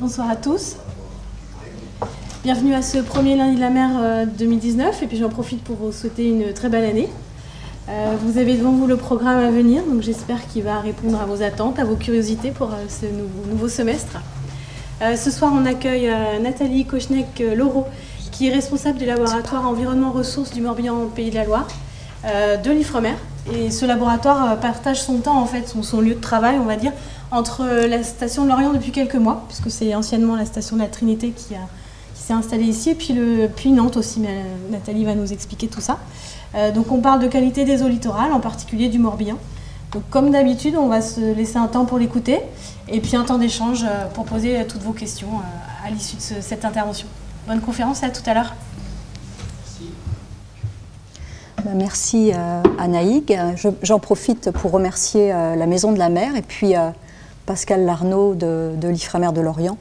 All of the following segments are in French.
Bonsoir à tous. Bienvenue à ce premier lundi de la mer 2019 et puis j'en profite pour vous souhaiter une très belle année. Vous avez devant vous le programme à venir, donc j'espère qu'il va répondre à vos attentes, à vos curiosités pour ce nouveau semestre. Ce soir, on accueille Nathalie Kochnek-Laureau, qui est responsable du laboratoire Environnement Ressources du Morbihan Pays de la Loire, de l'Ifremer. Et ce laboratoire partage son temps, en fait, son lieu de travail, on va dire, entre la station de Lorient depuis quelques mois, puisque c'est anciennement la station de la Trinité qui s'est installée ici, et puis Nantes aussi, mais Nathalie va nous expliquer tout ça. Donc on parle de qualité des eaux littorales, en particulier du Morbihan. Donc comme d'habitude, on va se laisser un temps pour l'écouter, et puis un temps d'échange pour poser toutes vos questions à l'issue de cette intervention. Bonne conférence et à tout à l'heure. Merci Anaïg. J'en profite pour remercier la Maison de la Mer et puis Pascal Larnaud de l'Ifremer de Lorient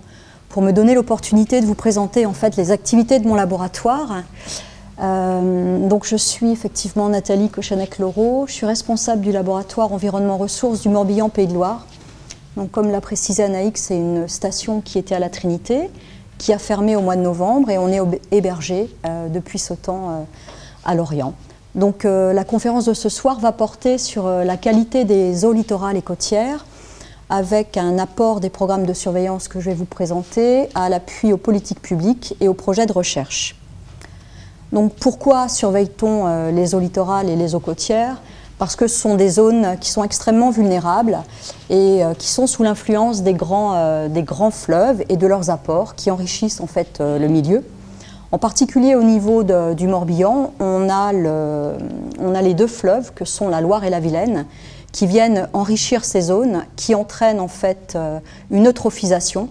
pour me donner l'opportunité de vous présenter en fait les activités de mon laboratoire. Donc je suis effectivement Nathalie Kochnek-Laureau, je suis responsable du laboratoire Environnement Ressources du Morbihan Pays de Loire. Donc comme l'a précisé Anaïg, c'est une station qui était à la Trinité, qui a fermé au mois de novembre et on est hébergé depuis ce temps à Lorient. Donc la conférence de ce soir va porter sur la qualité des eaux littorales et côtières avec un apport des programmes de surveillance que je vais vous présenter à l'appui aux politiques publiques et aux projets de recherche. Donc pourquoi surveille-t-on les eaux littorales et les eaux côtières? Parce que ce sont des zones qui sont extrêmement vulnérables et qui sont sous l'influence des grands fleuves et de leurs apports qui enrichissent en fait le milieu. En particulier au niveau du Morbihan, on a les deux fleuves que sont la Loire et la Vilaine qui viennent enrichir ces zones, qui entraînent en fait une eutrophisation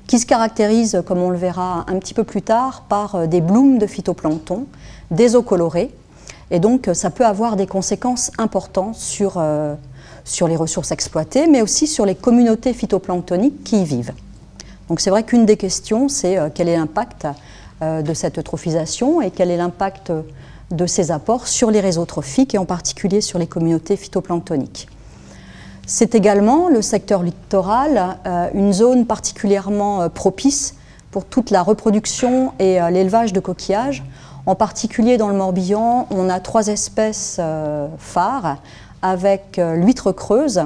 qui se caractérise, comme on le verra un petit peu plus tard, par des blooms de phytoplancton, des eaux colorées. Et donc ça peut avoir des conséquences importantes sur les ressources exploitées, mais aussi sur les communautés phytoplanctoniques qui y vivent. Donc c'est vrai qu'une des questions, c'est quel est l'impact de cette eutrophisation et quel est l'impact de ces apports sur les réseaux trophiques et en particulier sur les communautés phytoplanctoniques. C'est également le secteur littoral, une zone particulièrement propice pour toute la reproduction et l'élevage de coquillages. En particulier dans le Morbihan, on a 3 espèces phares avec l'huître creuse,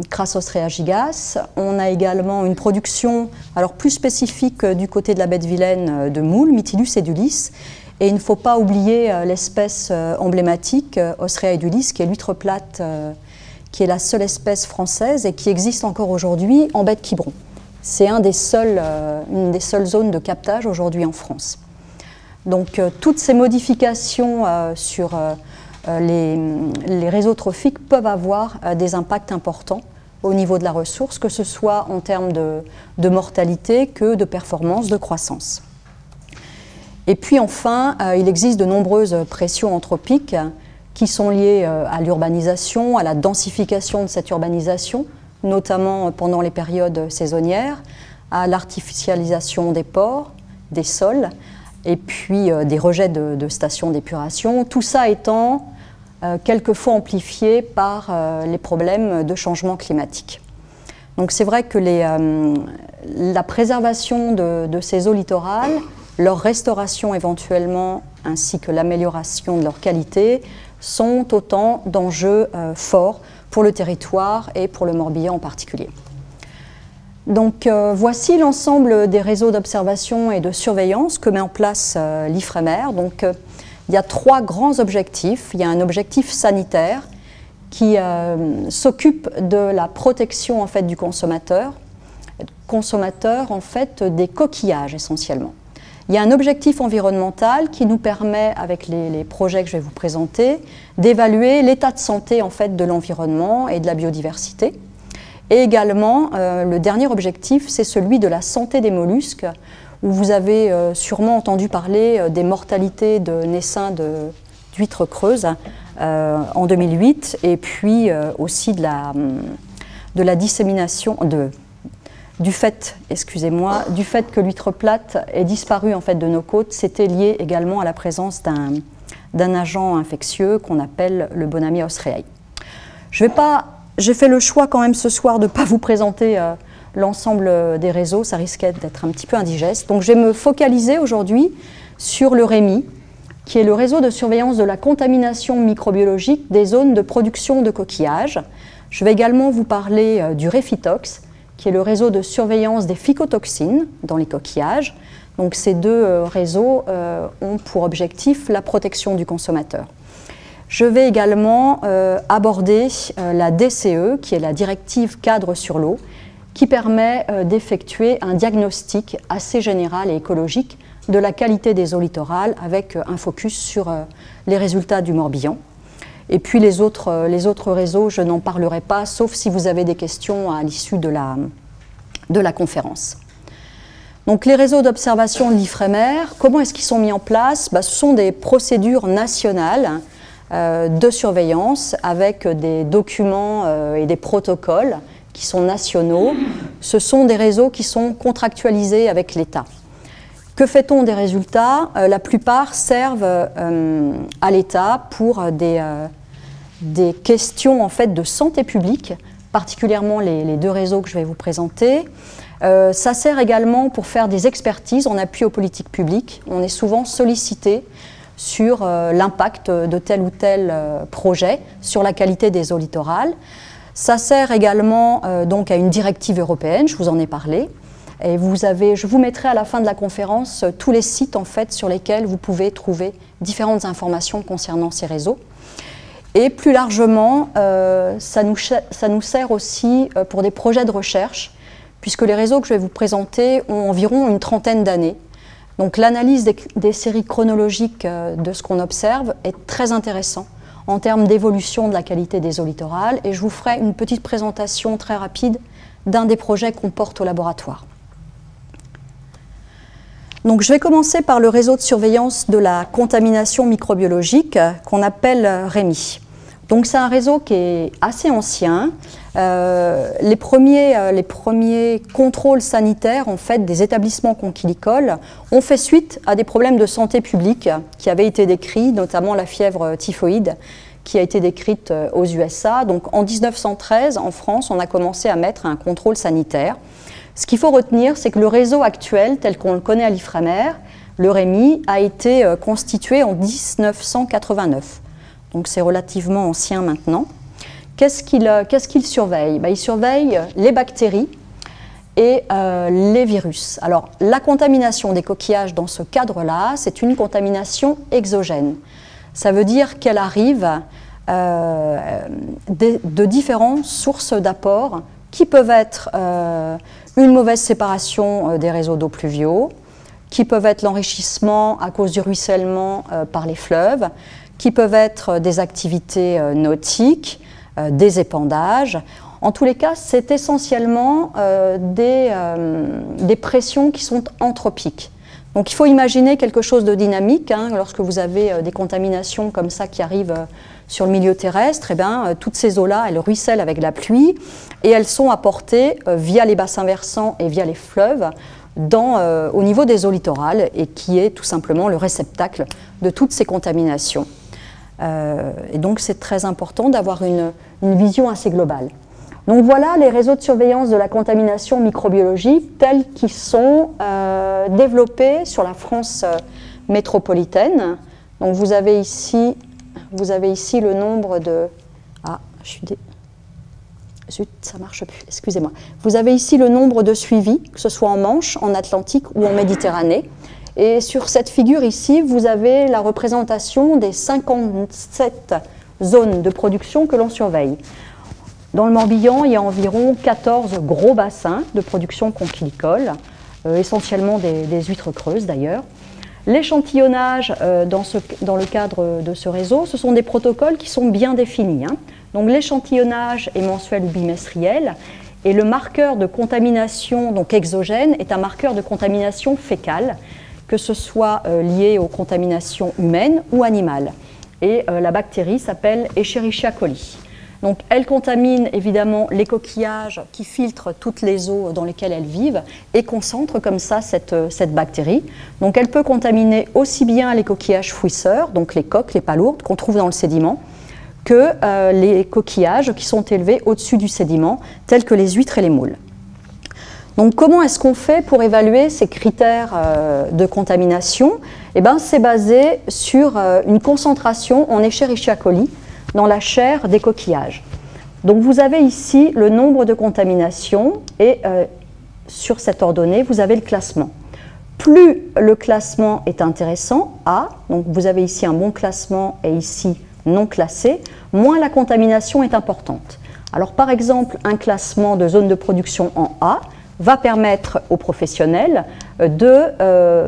Crassos reagigas. On a également une production alors plus spécifique du côté de la baie de Vilaine de moules, Mytilus edulis. Et il ne faut pas oublier l'espèce emblématique, Osrea edulis, qui est l'huître plate, qui est la seule espèce française et qui existe encore aujourd'hui en baie de Quiberon. C'est une des seules zones de captage aujourd'hui en France. Donc toutes ces modifications sur les réseaux trophiques peuvent avoir des impacts importants au niveau de la ressource, que ce soit en termes de mortalité que de performance, de croissance. Et puis enfin, il existe de nombreuses pressions anthropiques qui sont liées à l'urbanisation, à la densification de cette urbanisation, notamment pendant les périodes saisonnières, à l'artificialisation des ports, des sols, et puis des rejets de stations d'épuration, tout ça étant quelquefois amplifié par les problèmes de changement climatique. Donc c'est vrai que la préservation de ces eaux littorales, leur restauration éventuellement, ainsi que l'amélioration de leur qualité, sont autant d'enjeux forts pour le territoire et pour le Morbihan en particulier. Donc voici l'ensemble des réseaux d'observation et de surveillance que met en place l'Ifremer. Donc il y a 3 grands objectifs. Il y a un objectif sanitaire qui s'occupe de la protection en fait, du consommateur en fait, des coquillages essentiellement. Il y a un objectif environnemental qui nous permet, avec les projets que je vais vous présenter, d'évaluer l'état de santé en fait, de l'environnement et de la biodiversité. Et également, le dernier objectif, c'est celui de la santé des mollusques, où vous avez sûrement entendu parler des mortalités de naissains d'huîtres creuses en 2008, et puis aussi de la dissémination, du fait que l'huître plate ait disparu en fait, de nos côtes. C'était lié également à la présence d'un agent infectieux qu'on appelle le Bonamia osreae. J'ai fait le choix quand même ce soir de ne pas vous présenter l'ensemble des réseaux, ça risquait d'être un petit peu indigeste. Donc je vais me focaliser aujourd'hui sur le REMI, qui est le réseau de surveillance de la contamination microbiologique des zones de production de coquillages. Je vais également vous parler du REFITOX, qui est le réseau de surveillance des phycotoxines dans les coquillages. Donc ces deux réseaux ont pour objectif la protection du consommateur. Je vais également aborder la DCE, qui est la directive cadre sur l'eau, qui permet d'effectuer un diagnostic assez général et écologique de la qualité des eaux littorales avec un focus sur les résultats du Morbihan. Et puis les autres réseaux, je n'en parlerai pas, sauf si vous avez des questions à l'issue de la conférence. Donc les réseaux d'observation de l'IFREMER, comment est-ce qu'ils sont mis en place? Ce sont des procédures nationales de surveillance avec des documents et des protocoles qui sont nationaux. Ce sont des réseaux qui sont contractualisés avec l'État. Que fait-on des résultats? La plupart servent à l'État pour des questions en fait, de santé publique, particulièrement les deux réseaux que je vais vous présenter. Ça sert également pour faire des expertises en appui aux politiques publiques. On est souvent sollicité sur l'impact de tel ou tel projet sur la qualité des eaux littorales. Ça sert également donc à une directive européenne, je vous en ai parlé. Et je vous mettrai à la fin de la conférence tous les sites en fait, sur lesquels vous pouvez trouver différentes informations concernant ces réseaux. Et plus largement, ça nous sert aussi pour des projets de recherche, puisque les réseaux que je vais vous présenter ont environ une trentaine d'années. Donc l'analyse des séries chronologiques de ce qu'on observe est très intéressant en termes d'évolution de la qualité des eaux littorales, et je vous ferai une petite présentation très rapide d'un des projets qu'on porte au laboratoire. Donc, je vais commencer par le réseau de surveillance de la contamination microbiologique qu'on appelle REMI. Donc, c'est un réseau qui est assez ancien. Les premiers contrôles sanitaires en fait, des établissements conchilicoles ont fait suite à des problèmes de santé publique qui avaient été décrits, notamment la fièvre typhoïde qui a été décrite aux USA. Donc, en 1913, en France, on a commencé à mettre un contrôle sanitaire. Ce qu'il faut retenir, c'est que le réseau actuel, tel qu'on le connaît à l'IFREMER, le REMI, a été constitué en 1989. Donc c'est relativement ancien maintenant. Qu'est-ce qu'il surveille? Il surveille les bactéries et les virus. Alors la contamination des coquillages dans ce cadre-là, c'est une contamination exogène. Ça veut dire qu'elle arrive de différentes sources d'apport qui peuvent être une mauvaise séparation des réseaux d'eau pluviaux, qui peuvent être l'enrichissement à cause du ruissellement par les fleuves, qui peuvent être des activités nautiques, des épandages. En tous les cas, c'est essentiellement des pressions qui sont anthropiques. Donc il faut imaginer quelque chose de dynamique, hein, lorsque vous avez des contaminations comme ça qui arrivent sur le milieu terrestre, toutes ces eaux-là, elles ruissellent avec la pluie et elles sont apportées via les bassins versants et via les fleuves au niveau des eaux littorales et qui est tout simplement le réceptacle de toutes ces contaminations. Et donc c'est très important d'avoir une vision assez globale. Donc voilà les réseaux de surveillance de la contamination microbiologique tels qu'ils sont développés sur la France métropolitaine. Donc vous avez ici le nombre de... Ah, zut, ça ne marche plus, excusez-moi. Vous avez ici le nombre de suivis, que ce soit en Manche, en Atlantique ou en Méditerranée. Et sur cette figure ici, vous avez la représentation des 57 zones de production que l'on surveille. Dans le Morbihan, il y a environ 14 gros bassins de production conchilicole, essentiellement des huîtres creuses d'ailleurs. L'échantillonnage dans le cadre de ce réseau, ce sont des protocoles qui sont bien définis. Hein. Donc l'échantillonnage est mensuel ou bimestriel et le marqueur de contamination donc exogène est un marqueur de contamination fécale, que ce soit lié aux contaminations humaines ou animales. Et la bactérie s'appelle Escherichia coli. Donc elle contamine évidemment les coquillages qui filtrent toutes les eaux dans lesquelles elles vivent et concentre comme ça cette bactérie. Donc elle peut contaminer aussi bien les coquillages fouisseurs, donc les coques, les palourdes qu'on trouve dans le sédiment, que les coquillages qui sont élevés au-dessus du sédiment, tels que les huîtres et les moules. Donc comment est-ce qu'on fait pour évaluer ces critères de contamination? Eh bien, c'est basé sur une concentration en Escherichia coli dans la chair des coquillages. Donc vous avez ici le nombre de contaminations et sur cette ordonnée, vous avez le classement. Plus le classement est intéressant, A, donc vous avez ici un bon classement et ici non classé, moins la contamination est importante. Alors par exemple, un classement de zone de production en A va permettre aux professionnels de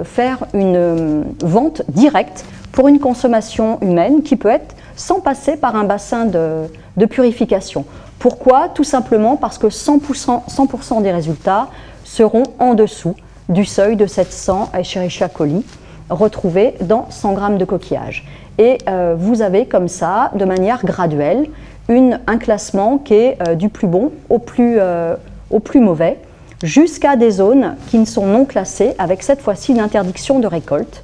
faire une vente directe pour une consommation humaine qui peut être sans passer par un bassin de purification. Pourquoi? Tout simplement parce que 100% des résultats seront en dessous du seuil de 700 Escherichia coli retrouvés dans 100 grammes de coquillage. Et vous avez comme ça, de manière graduelle, un classement qui est du plus bon au plus mauvais, jusqu'à des zones qui ne sont non classées, avec cette fois-ci une interdiction de récolte,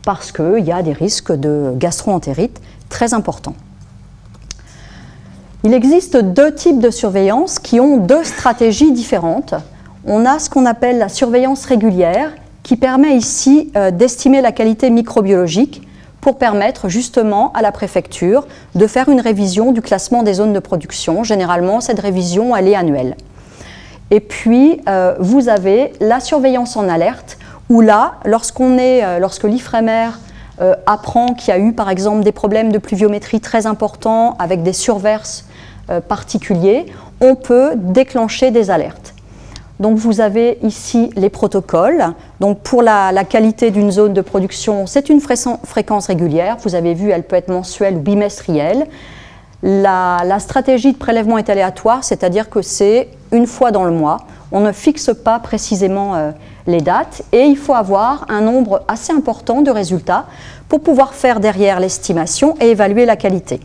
parce qu'il y a des risques de gastro-entérite très importants. Il existe deux types de surveillance qui ont deux stratégies différentes. On a ce qu'on appelle la surveillance régulière, qui permet ici d'estimer la qualité microbiologique pour permettre justement à la préfecture de faire une révision du classement des zones de production. Généralement, cette révision, elle est annuelle. Et puis, vous avez la surveillance en alerte, où là, lorsque l'IFREMER apprend qu'il y a eu, par exemple, des problèmes de pluviométrie très importants avec des surverses particuliers, on peut déclencher des alertes. Donc vous avez ici les protocoles. Donc pour la qualité d'une zone de production, c'est une fréquence régulière. Vous avez vu, elle peut être mensuelle ou bimestrielle. La stratégie de prélèvement est aléatoire, c'est-à-dire que c'est une fois dans le mois. On ne fixe pas précisément les dates et il faut avoir un nombre assez important de résultats pour pouvoir faire derrière l'estimation et évaluer la qualité.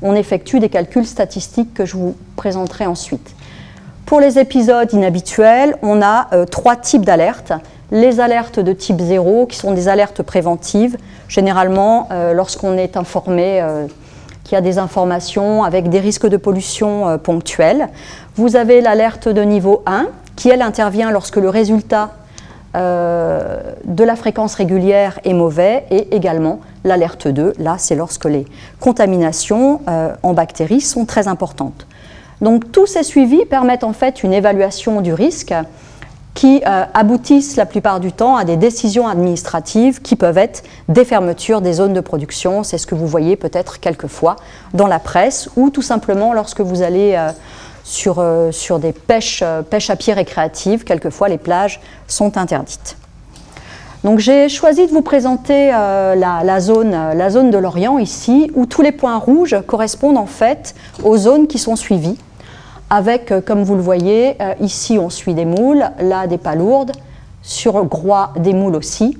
On effectue des calculs statistiques que je vous présenterai ensuite. Pour les épisodes inhabituels, on a trois types d'alertes. Les alertes de type 0, qui sont des alertes préventives, généralement lorsqu'on est informé qu'il y a des informations avec des risques de pollution ponctuels. Vous avez l'alerte de niveau 1, qui elle intervient lorsque le résultat de la fréquence régulière est mauvais, et également l'alerte 2, là c'est lorsque les contaminations en bactéries sont très importantes. Donc tous ces suivis permettent en fait une évaluation du risque qui aboutissent la plupart du temps à des décisions administratives qui peuvent être des fermetures des zones de production. C'est ce que vous voyez peut-être quelquefois dans la presse ou tout simplement lorsque vous allez sur des pêches à pied récréatives, quelquefois les plages sont interdites. Donc j'ai choisi de vous présenter la zone de l'Orient ici, où tous les points rouges correspondent en fait aux zones qui sont suivies. Avec, comme vous le voyez, ici on suit des moules, là des palourdes, sur Groix des moules aussi,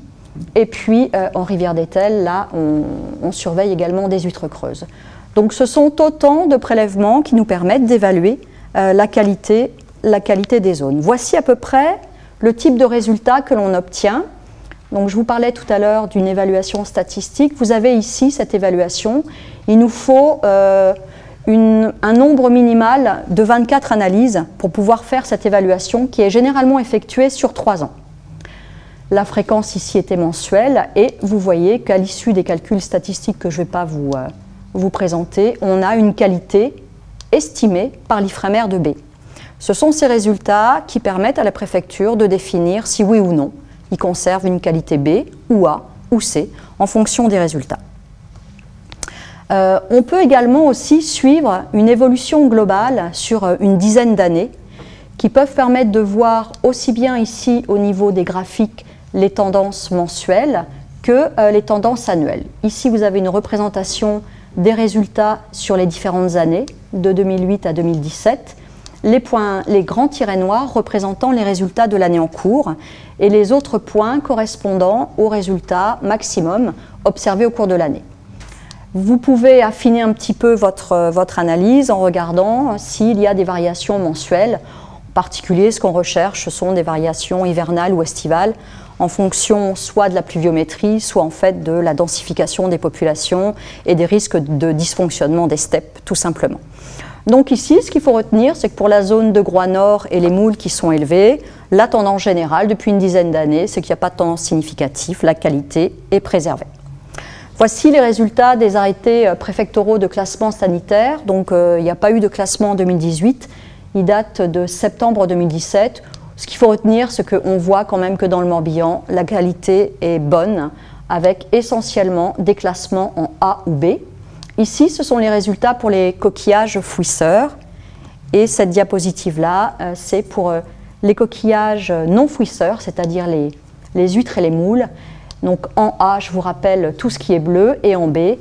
et puis en rivière d'Etel, là on surveille également des huîtres creuses. Donc ce sont autant de prélèvements qui nous permettent d'évaluer la qualité des zones. Voici à peu près le type de résultat que l'on obtient. Donc je vous parlais tout à l'heure d'une évaluation statistique. Vous avez ici cette évaluation. Il nous faut un nombre minimal de 24 analyses pour pouvoir faire cette évaluation qui est généralement effectuée sur 3 ans. La fréquence ici était mensuelle et vous voyez qu'à l'issue des calculs statistiques que je ne vais pas vous présenter, on a une qualité estimée par l'IFREMER de B. Ce sont ces résultats qui permettent à la préfecture de définir si oui ou non il conserve une qualité B ou A ou C en fonction des résultats. On peut également aussi suivre une évolution globale sur une dizaine d'années qui peuvent permettre de voir aussi bien ici au niveau des graphiques les tendances mensuelles que les tendances annuelles. Ici vous avez une représentation des résultats sur les différentes années de 2008 à 2017. Les grands tirets noirs représentant les résultats de l'année en cours et les autres points correspondant aux résultats maximum observés au cours de l'année. Vous pouvez affiner un petit peu votre analyse en regardant s'il y a des variations mensuelles. En particulier, ce qu'on recherche, ce sont des variations hivernales ou estivales en fonction soit de la pluviométrie, soit en fait de la densification des populations et des risques de dysfonctionnement des steppes, tout simplement. Donc ici, ce qu'il faut retenir, c'est que pour la zone de Groix Nord et les moules qui sont élevés, la tendance générale depuis une dizaine d'années, c'est qu'il n'y a pas de tendance significative, la qualité est préservée. Voici les résultats des arrêtés préfectoraux de classement sanitaire. Donc il n'y a pas eu de classement en 2018, il date de septembre 2017. Ce qu'il faut retenir, c'est qu'on voit quand même que dans le Morbihan, la qualité est bonne, avec essentiellement des classements en A ou B. Ici, ce sont les résultats pour les coquillages fouisseurs. Et cette diapositive-là, c'est pour les coquillages non fouisseurs, c'est-à-dire les huîtres et les moules. Donc en A, je vous rappelle tout ce qui est bleu, et en B,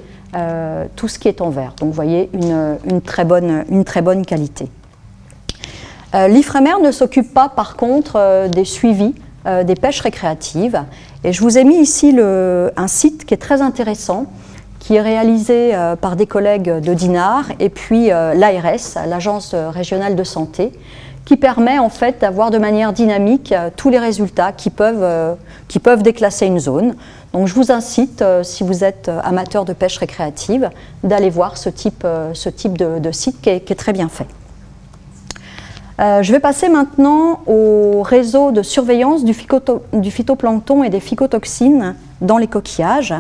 tout ce qui est en vert. Donc vous voyez une très bonne qualité. L'Ifremer ne s'occupe pas par contre des suivis des pêches récréatives. Et je vous ai mis ici un site qui est très intéressant, qui est réalisé par des collègues de Dinard et puis l'ARS, l'Agence régionale de santé, qui permet en fait d'avoir de manière dynamique tous les résultats qui peuvent déclasser une zone. Donc je vous incite, si vous êtes amateur de pêche récréative, d'aller voir ce type de site qui est très bien fait. Je vais passer maintenant au réseau de surveillance du phytoplancton et des phycotoxines dans les coquillages.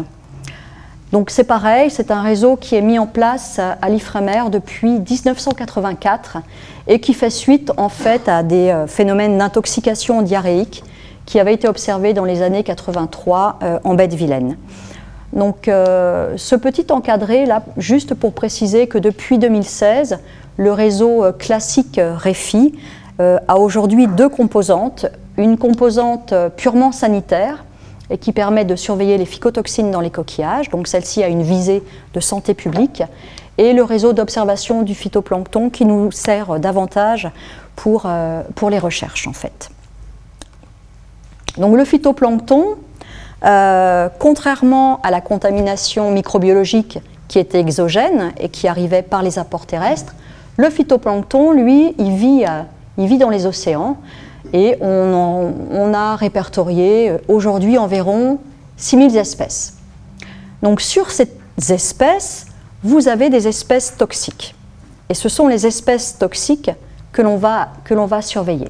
Donc c'est pareil, c'est un réseau qui est mis en place à l'Ifremer depuis 1984 et qui fait suite en fait à des phénomènes d'intoxication diarrhéique qui avaient été observés dans les années 83 en baie de Vilaine. Donc ce petit encadré là, juste pour préciser que depuis 2016, le réseau classique REFI a aujourd'hui deux composantes. Une composante purement sanitaire et qui permet de surveiller les phycotoxines dans les coquillages, donc celle-ci a une visée de santé publique, et le réseau d'observation du phytoplancton qui nous sert davantage pour les recherches en fait. Donc le phytoplancton, contrairement à la contamination microbiologique qui était exogène et qui arrivait par les apports terrestres, le phytoplancton, lui, il vit dans les océans. Et on a répertorié aujourd'hui environ 6000 espèces. Donc sur ces espèces, vous avez des espèces toxiques. Et ce sont les espèces toxiques que l'on va surveiller.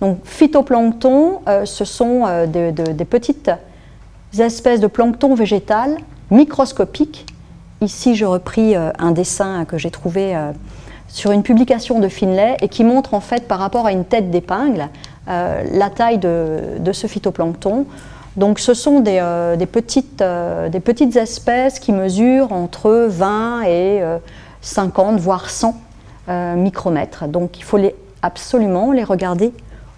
Donc phytoplancton, ce sont des petites espèces de plancton végétal microscopiques. Ici, je repris un dessin que j'ai trouvé sur une publication de Finlay et qui montre en fait par rapport à une tête d'épingle la taille de ce phytoplancton. Donc ce sont des petites espèces qui mesurent entre 20 et 50 voire 100 micromètres. Donc il faut absolument les regarder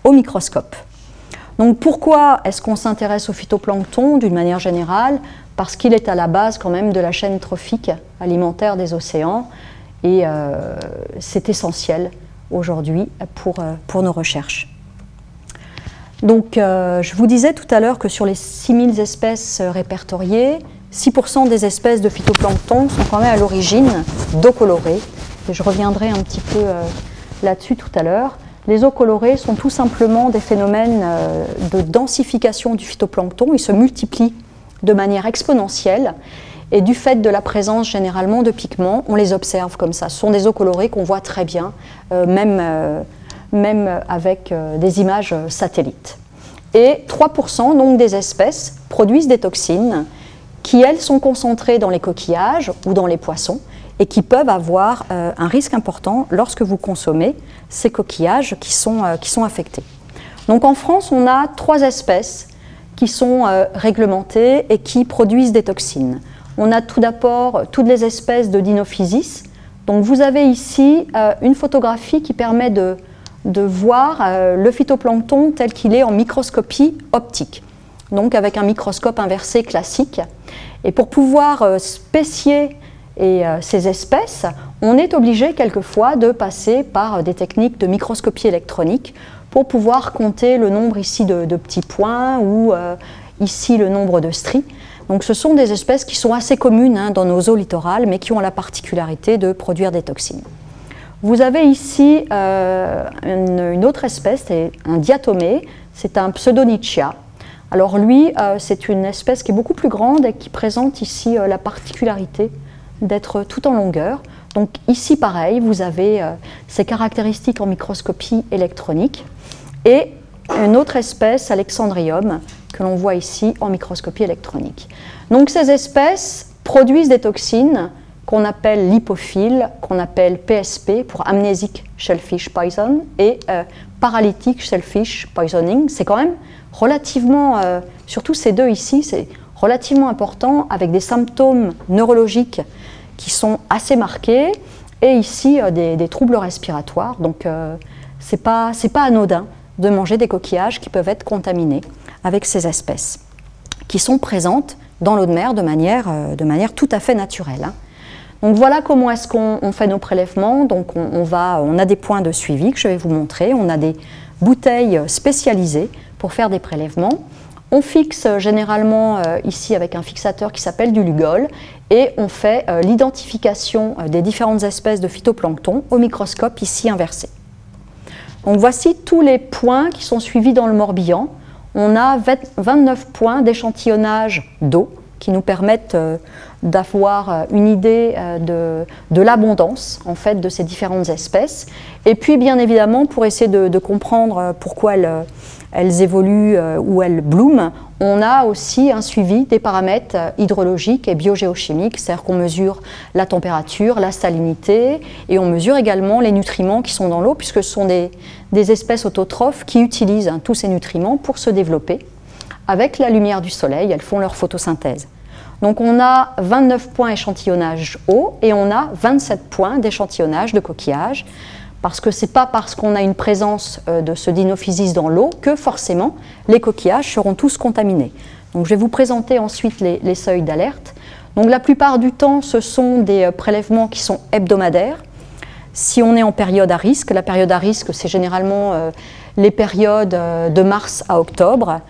au microscope. Donc pourquoi est-ce qu'on s'intéresse au phytoplancton d'une manière générale? Parce qu'il est à la base quand même de la chaîne trophique alimentaire des océans. Et c'est essentiel aujourd'hui pour nos recherches. Donc je vous disais tout à l'heure que sur les 6000 espèces répertoriées, 6% des espèces de phytoplancton sont quand même à l'origine d'eau colorée. Et je reviendrai un petit peu là-dessus tout à l'heure. Les eaux colorées sont tout simplement des phénomènes de densification du phytoplancton. Ils se multiplient de manière exponentielle. Et du fait de la présence généralement de pigments, on les observe comme ça. Ce sont des eaux colorées qu'on voit très bien, même avec des images satellites. Et 3% donc des espèces produisent des toxines qui, elles, sont concentrées dans les coquillages ou dans les poissons et qui peuvent avoir un risque important lorsque vous consommez ces coquillages qui sont affectés. Donc en France, on a 3 espèces qui sont réglementées et qui produisent des toxines. On a tout d'abord toutes les espèces de Dinophysis. Donc vous avez ici une photographie qui permet de voir le phytoplancton tel qu'il est en microscopie optique, donc avec un microscope inversé classique. Et pour pouvoir spécier ces espèces, on est obligé quelquefois de passer par des techniques de microscopie électronique pour pouvoir compter le nombre ici de petits points ou ici le nombre de stries. Donc ce sont des espèces qui sont assez communes dans nos eaux littorales, mais qui ont la particularité de produire des toxines. Vous avez ici une autre espèce, c'est un diatomée, c'est un pseudonychia. Alors lui, c'est une espèce qui est beaucoup plus grande et qui présente ici la particularité d'être tout en longueur. Donc ici, pareil, vous avez ces caractéristiques en microscopie électronique et une autre espèce, Alexandrium, que l'on voit ici en microscopie électronique. Donc ces espèces produisent des toxines qu'on appelle lipophiles, qu'on appelle PSP pour Amnesic Shellfish Poison et Paralytic Shellfish Poisoning. C'est quand même relativement, surtout ces deux ici, c'est relativement important avec des symptômes neurologiques qui sont assez marqués et ici des troubles respiratoires. Donc c'est pas anodin de manger des coquillages qui peuvent être contaminés avec ces espèces qui sont présentes dans l'eau de mer de manière tout à fait naturelle. Hein. Donc voilà comment est-ce qu'on fait nos prélèvements. Donc on a des points de suivi que je vais vous montrer. On a des bouteilles spécialisées pour faire des prélèvements. On fixe généralement ici avec un fixateur qui s'appelle du Lugol et on fait l'identification des différentes espèces de phytoplancton au microscope ici inversé. Donc voici tous les points qui sont suivis dans le Morbihan. On a 29 points d'échantillonnage d'eau qui nous permettent d'avoir une idée de l'abondance en fait, de ces différentes espèces. Et puis bien évidemment, pour essayer de comprendre pourquoi elles évoluent ou elles blooment, on a aussi un suivi des paramètres hydrologiques et biogéochimiques, c'est-à-dire qu'on mesure la température, la salinité, et on mesure également les nutriments qui sont dans l'eau, puisque ce sont des espèces autotrophes qui utilisent tous ces nutriments pour se développer. Avec la lumière du soleil, elles font leur photosynthèse. Donc on a 29 points échantillonnage eau et on a 27 points d'échantillonnage de coquillages, parce que ce n'est pas parce qu'on a une présence de ce Dinophysis dans l'eau que forcément les coquillages seront tous contaminés. Donc je vais vous présenter ensuite les seuils d'alerte. Donc la plupart du temps, ce sont des prélèvements qui sont hebdomadaires. Si on est en période à risque, la période à risque, c'est généralement les périodes de mars à octobre,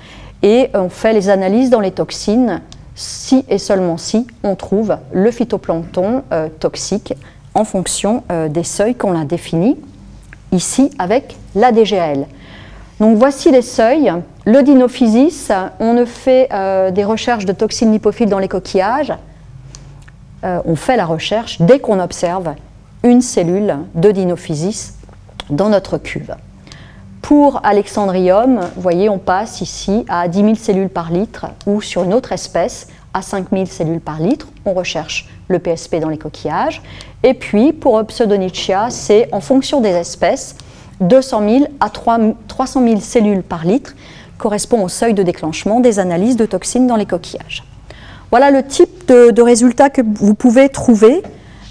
et on fait les analyses dans les toxines si et seulement si on trouve le phytoplancton toxique en fonction des seuils qu'on a définis ici avec la DGAL. Donc voici les seuils. Le Dinophysis, on ne fait des recherches de toxines lipophiles dans les coquillages. On fait la recherche dès qu'on observe une cellule de Dinophysis dans notre cuve. Pour Alexandrium, vous voyez, on passe ici à 10 000 cellules par litre ou sur une autre espèce à 5 000 cellules par litre. On recherche le PSP dans les coquillages. Et puis pour Pseudonychia, c'est en fonction des espèces, 200 000 à 300 000 cellules par litre correspond au seuil de déclenchement des analyses de toxines dans les coquillages. Voilà le type de résultats que vous pouvez trouver.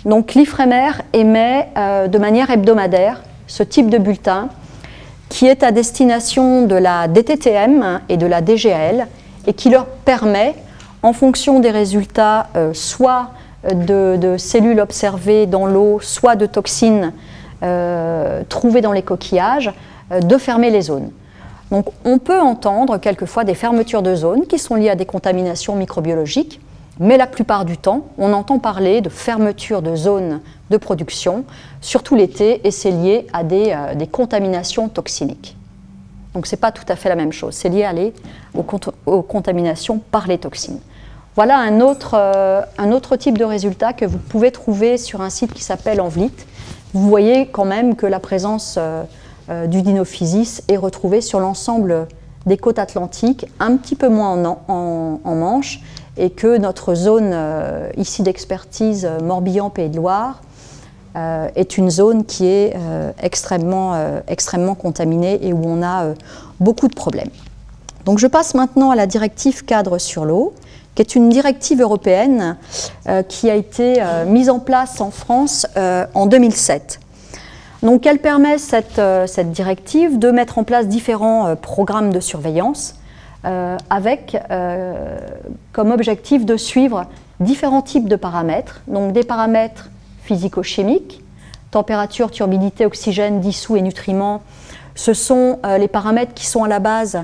Donc l'IFREMER émet de manière hebdomadaire ce type de bulletin qui est à destination de la DTTM et de la DGAL et qui leur permet, en fonction des résultats, soit de cellules observées dans l'eau, soit de toxines trouvées dans les coquillages, de fermer les zones. Donc on peut entendre quelquefois des fermetures de zones qui sont liées à des contaminations microbiologiques, mais la plupart du temps, on entend parler de fermeture de zones de production, surtout l'été, et c'est lié à des contaminations toxiniques. Donc ce n'est pas tout à fait la même chose, c'est lié aux contaminations par les toxines. Voilà un autre type de résultat que vous pouvez trouver sur un site qui s'appelle Envlit. Vous voyez quand même que la présence du Dinophysis est retrouvée sur l'ensemble des côtes atlantiques, un petit peu moins en Manche, et que notre zone ici d'expertise Morbihan-Pays de Loire est une zone qui est extrêmement contaminée et où on a beaucoup de problèmes. Donc je passe maintenant à la directive cadre sur l'eau, qui est une directive européenne qui a été mise en place en France en 2007. Donc elle permet, cette directive, de mettre en place différents programmes de surveillance avec comme objectif de suivre différents types de paramètres, donc des paramètres physico-chimiques, température, turbidité, oxygène, dissous et nutriments. Ce sont les paramètres qui sont à la base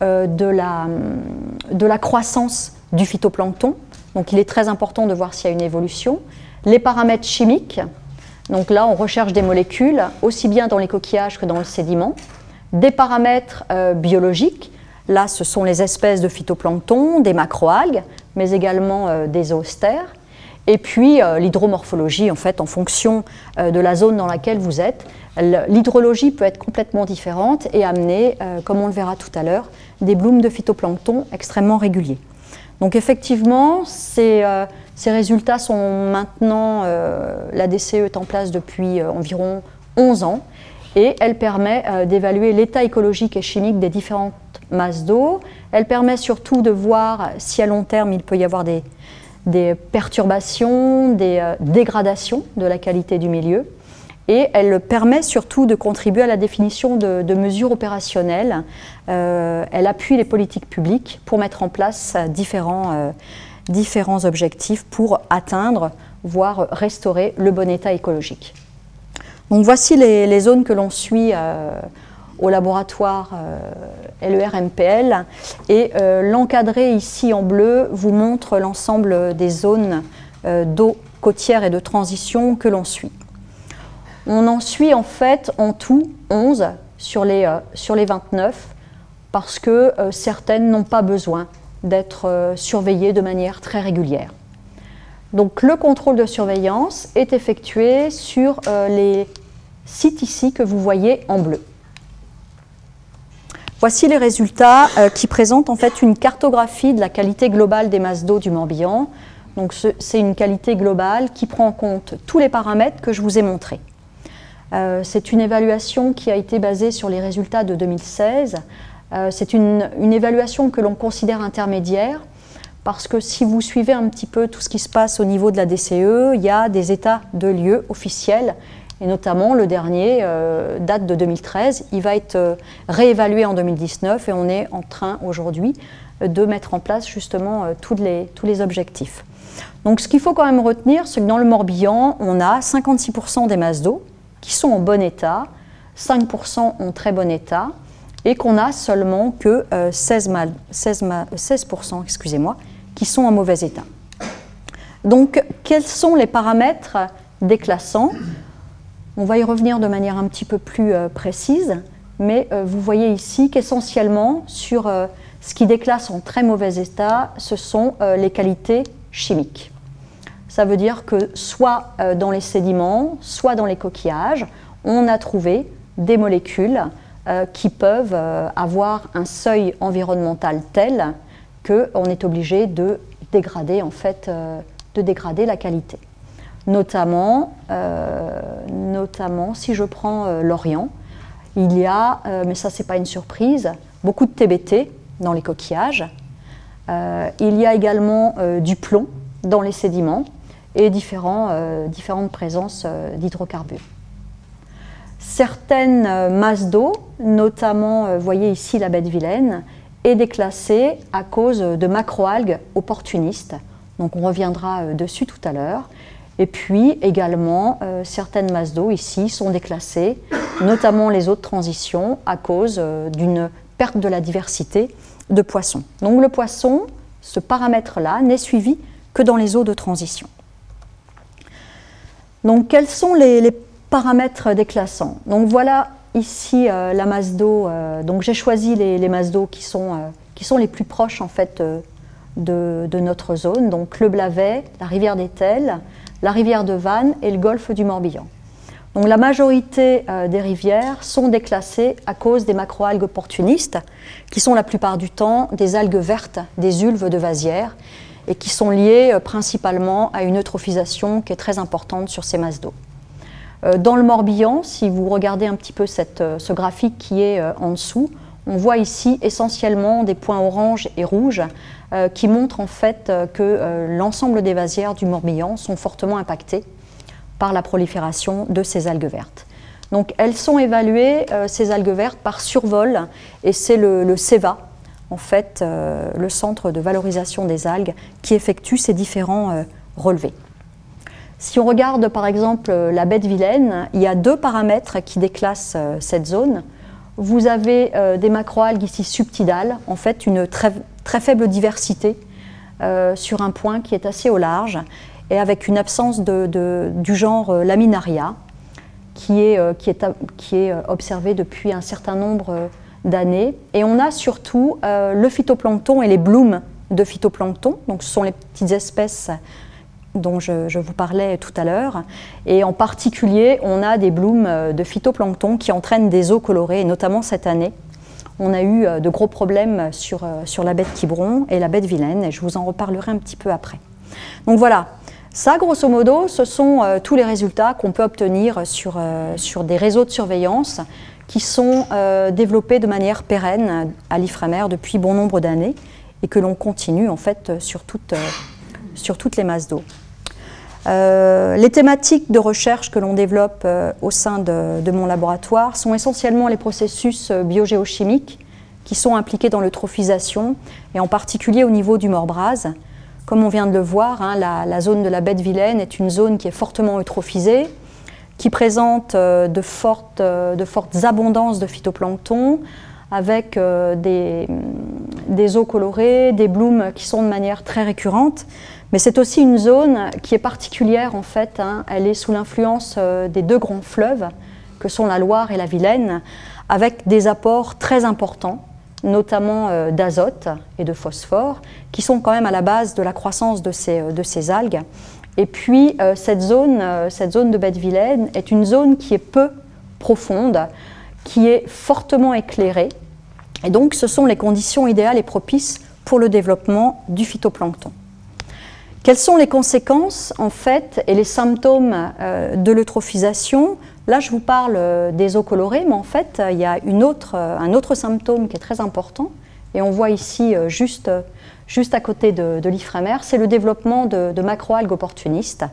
de la croissance du phytoplancton. Donc il est très important de voir s'il y a une évolution. Les paramètres chimiques, donc là on recherche des molécules, aussi bien dans les coquillages que dans le sédiment. Des paramètres biologiques, là ce sont les espèces de phytoplancton, des macroalgues, mais également des zoostères. Et puis l'hydromorphologie, en fait, en fonction de la zone dans laquelle vous êtes. L'hydrologie peut être complètement différente et amener, comme on le verra tout à l'heure, des blooms de phytoplancton extrêmement réguliers. Donc effectivement, ces résultats sont maintenant, la DCE est en place depuis environ 11 ans, et elle permet d'évaluer l'état écologique et chimique des différentes masses d'eau. Elle permet surtout de voir si à long terme il peut y avoir des perturbations, des dégradations de la qualité du milieu. Et elle permet surtout de contribuer à la définition de mesures opérationnelles. Elle appuie les politiques publiques pour mettre en place différents objectifs pour atteindre, voire restaurer le bon état écologique. Donc voici les zones que l'on suit au laboratoire LER-MPL, et l'encadré ici en bleu vous montre l'ensemble des zones d'eau côtière et de transition que l'on suit. On en suit en fait en tout 11 sur les 29, parce que certaines n'ont pas besoin d'être surveillées de manière très régulière. Donc le contrôle de surveillance est effectué sur les sites ici que vous voyez en bleu. Voici les résultats qui présentent en fait une cartographie de la qualité globale des masses d'eau du Morbihan. Donc c'est une qualité globale qui prend en compte tous les paramètres que je vous ai montrés. C'est une évaluation qui a été basée sur les résultats de 2016. C'est une évaluation que l'on considère intermédiaire, parce que si vous suivez un petit peu tout ce qui se passe au niveau de la DCE, il y a des états de lieux officiels, et notamment le dernier date de 2013. Il va être réévalué en 2019, et on est en train aujourd'hui de mettre en place justement tous les objectifs. Donc ce qu'il faut quand même retenir, c'est que dans le Morbihan, on a 56% des masses d'eau qui sont en bon état, 5% en très bon état, et qu'on a seulement que 16%, excusez-moi, qui sont en mauvais état. Donc, quels sont les paramètres déclassants? On va y revenir de manière un petit peu plus précise, mais vous voyez ici qu'essentiellement, sur ce qui déclasse en très mauvais état, ce sont les qualités chimiques. Ça veut dire que soit dans les sédiments, soit dans les coquillages, on a trouvé des molécules qui peuvent avoir un seuil environnemental tel qu'on est obligé de dégrader, en fait, la qualité. Notamment, si je prends l'Orient, il y a, mais ça c'est pas une surprise, beaucoup de TBT dans les coquillages. Il y a également du plomb dans les sédiments et différentes présences d'hydrocarbures. Certaines masses d'eau, notamment, vous voyez ici la baie de Vilaine, est déclassée à cause de macroalgues opportunistes. Donc on reviendra dessus tout à l'heure. Et puis également, certaines masses d'eau ici sont déclassées, notamment les eaux de transition, à cause d'une perte de la diversité de poissons. Donc le poisson, ce paramètre-là, n'est suivi que dans les eaux de transition. Donc quels sont les paramètres déclassants? Donc voilà ici la masse d'eau. Donc j'ai choisi les masses d'eau qui sont les plus proches en fait de notre zone. Donc le Blavet, la rivière d'Etel, la rivière de Vannes et le golfe du Morbihan. Donc la majorité des rivières sont déclassées à cause des macroalgues opportunistes, qui sont la plupart du temps des algues vertes, des ulves de vasières, et qui sont liées principalement à une eutrophisation qui est très importante sur ces masses d'eau. Dans le Morbihan, si vous regardez un petit peu ce graphique qui est en dessous, on voit ici essentiellement des points orange et rouges qui montrent en fait que l'ensemble des vasières du Morbihan sont fortement impactées par la prolifération de ces algues vertes. Donc elles sont évaluées, ces algues vertes, par survol, et c'est le CEVA, en fait, le centre de valorisation des algues, qui effectue ces différents relevés. Si on regarde par exemple la baie de Vilaine, il y a deux paramètres qui déclassent cette zone. Vous avez des macroalgues ici subtidales, en fait une très faible diversité sur un point qui est assez au large, et avec une absence du genre Laminaria, qui est observé depuis un certain nombre d'années. Et on a surtout le phytoplancton et les blooms de phytoplancton, donc ce sont les petites espèces dont je vous parlais tout à l'heure. Et en particulier, on a des blooms de phytoplancton qui entraînent des eaux colorées, et notamment cette année. On a eu de gros problèmes sur la baie de Quiberon et la baie de Vilaine, et je vous en reparlerai un petit peu après. Donc voilà, ça grosso modo, ce sont tous les résultats qu'on peut obtenir sur des réseaux de surveillance qui sont développés de manière pérenne à l'Ifremer depuis bon nombre d'années et que l'on continue en fait sur toutes les masses d'eau. Les thématiques de recherche que l'on développe au sein de mon laboratoire sont essentiellement les processus biogéochimiques qui sont impliqués dans l'eutrophisation et en particulier au niveau du Morbrase. Comme on vient de le voir, hein, la zone de la baie de Vilaine est une zone qui est fortement eutrophisée, qui présente de fortes abondances de phytoplancton, avec des eaux colorées, des blooms qui sont de manière très récurrente. Mais c'est aussi une zone qui est particulière en fait, hein. Elle est sous l'influence des deux grands fleuves que sont la Loire et la Vilaine, avec des apports très importants, notamment d'azote et de phosphore, qui sont quand même à la base de la croissance de ces algues. Et puis, cette zone de baie de Vilaine est une zone qui est peu profonde, qui est fortement éclairée. Et donc, ce sont les conditions idéales et propices pour le développement du phytoplancton. Quelles sont les conséquences, en fait, et les symptômes de l'eutrophisation? Là, je vous parle des eaux colorées, mais en fait, il y a un autre symptôme qui est très important, et on voit ici juste à côté de l'Ifremer, c'est le développement de macroalgues opportunistes,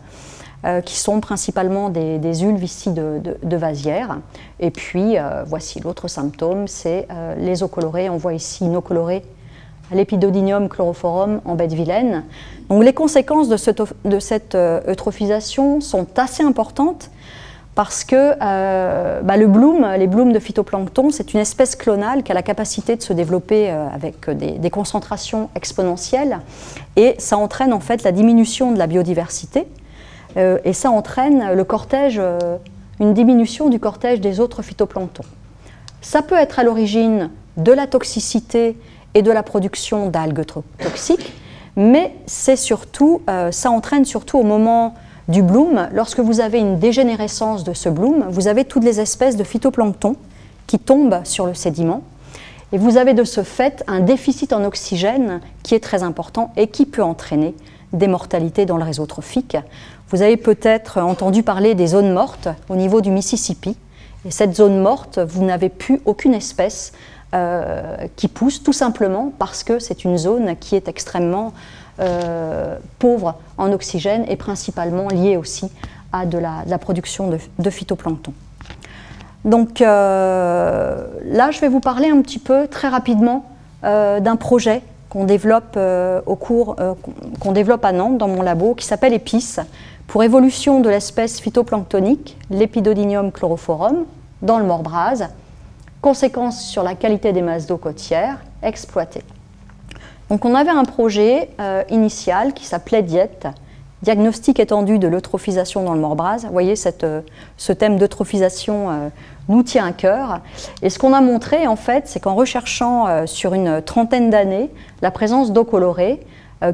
qui sont principalement des ulves ici de vasières. Et puis, voici l'autre symptôme, c'est les eaux colorées. On voit ici une eau colorée à l'Lepidodinium chlorophorum en baie de Vilaine. Donc, les conséquences de cette eutrophisation sont assez importantes parce que les blooms de phytoplancton, c'est une espèce clonale qui a la capacité de se développer avec des concentrations exponentielles, et ça entraîne en fait la diminution de la biodiversité, et ça entraîne une diminution du cortège des autres phytoplanctons. Ça peut être à l'origine de la toxicité et de la production d'algues toxiques, mais ça entraîne surtout au moment du bloom. Lorsque vous avez une dégénérescence de ce bloom, vous avez toutes les espèces de phytoplancton qui tombent sur le sédiment, et vous avez de ce fait un déficit en oxygène qui est très important et qui peut entraîner des mortalités dans le réseau trophique. Vous avez peut-être entendu parler des zones mortes au niveau du Mississippi, et cette zone morte, vous n'avez plus aucune espèce qui pousse, tout simplement parce que c'est une zone qui est extrêmement pauvre en oxygène et principalement liée aussi à de la production de phytoplancton. Donc là, je vais vous parler un petit peu très rapidement d'un projet qu'on développe qu'on développe à Nantes dans mon labo, qui s'appelle EPIS, pour évolution de l'espèce phytoplanctonique, l'Lepidodinium chlorophorum, dans le Morbrase, conséquences sur la qualité des masses d'eau côtières exploitées. Donc on avait un projet initial qui s'appelait DIET, diagnostic étendu de l'eutrophisation dans le Morbrase. Vous voyez, ce thème d'eutrophisation nous tient à cœur. Et ce qu'on a montré, en fait, c'est qu'en recherchant sur une trentaine d'années la présence d'eau colorée,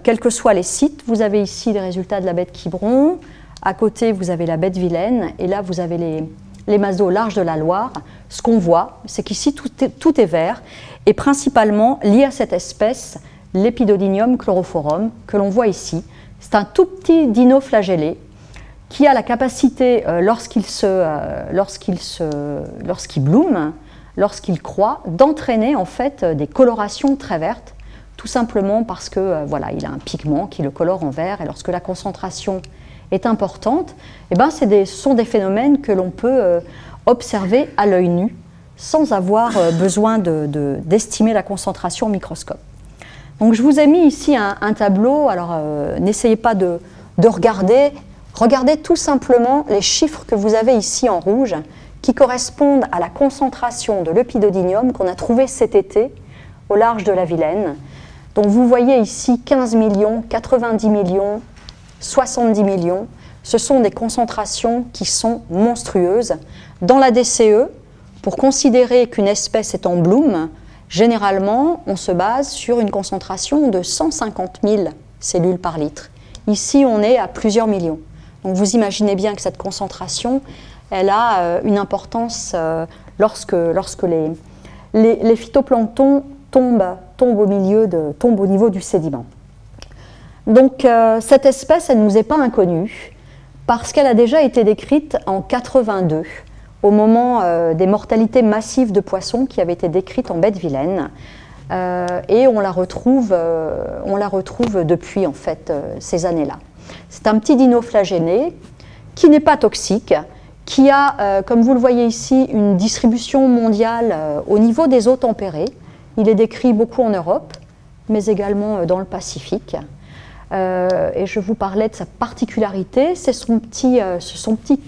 quels que soient les sites, vous avez ici les résultats de la baie de Quiberon, à côté vous avez la baie de Vilaine, et là vous avez les masses d'eau larges de la Loire. Ce qu'on voit, c'est qu'ici tout est vert, et principalement lié à cette espèce, l'Lepidodinium chlorophorum, que l'on voit ici. C'est un tout petit dinoflagellé qui a la capacité, lorsqu'il bloom, lorsqu'il croît, d'entraîner en fait des colorations très vertes, tout simplement parce que voilà, il a un pigment qui le colore en vert, et lorsque la concentration est importante, eh ben, ce sont des phénomènes que l'on peut observer à l'œil nu sans avoir besoin d'estimer la concentration au microscope. Donc je vous ai mis ici un tableau, alors n'essayez pas de regarder, regardez tout simplement les chiffres que vous avez ici en rouge qui correspondent à la concentration de l'Lepidodinium qu'on a trouvé cet été au large de la Vilaine. Donc vous voyez ici 15 millions, 90 millions, 70 millions, ce sont des concentrations qui sont monstrueuses. Dans la DCE, pour considérer qu'une espèce est en bloom, généralement, on se base sur une concentration de 150 000 cellules par litre. Ici, on est à plusieurs millions. Donc vous imaginez bien que cette concentration, elle a une importance lorsque les phytoplanctons tombent au niveau du sédiment. Donc cette espèce, elle ne nous est pas inconnue parce qu'elle a déjà été décrite en 82, au moment des mortalités massives de poissons qui avaient été décrites en baie de Vilaine. Et on la retrouve depuis en fait ces années-là. C'est un petit dinoflagellé qui n'est pas toxique, qui a, comme vous le voyez ici, une distribution mondiale au niveau des eaux tempérées. Il est décrit beaucoup en Europe, mais également dans le Pacifique. Et je vous parlais de sa particularité, c'est son petit